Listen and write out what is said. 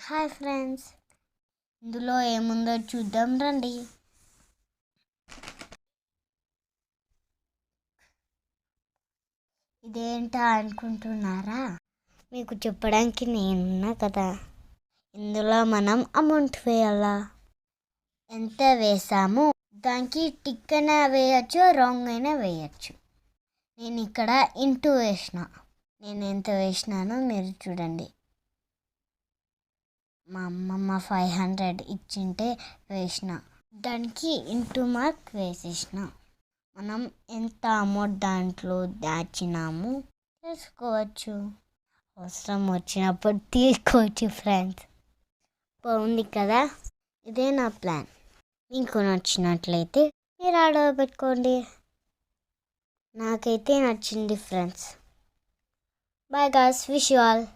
Hi friends, ఇందులో ఏముందో చూద్దాం రండి. ఇదేంటా అనుకుంటున్నారా? మీకు చెప్పడానికి నేనున్నా కదా. ఇందులో మనం అమౌంట్ వేయాలా, ఎంత వేసాము దానికి టిక్ అయినా వేయచ్చు, రాంగ్ అయినా వేయచ్చు. నేను ఇక్కడ ఇంటూ వేసిన. నేను ఎంత వేసినానో మీరు చూడండి. మా అమ్మమ్మ 500 ఇచ్చింటే వేసిన, దానికి ఇంటూ మార్క్ వేసేసిన. మనం ఎంత అమౌంట్ దాంట్లో దాచినాము తెలుసుకోవచ్చు. అవసరం వచ్చినప్పుడు తీసుకోవచ్చు ఫ్రెండ్స్. బాగుంది కదా. ఇదే నా ప్లాన్. మీకు నచ్చినట్లయితే మీరు ఆర్డర్ పెట్టుకోండి. నాకైతే నచ్చింది friends. Bye guys, wish you all.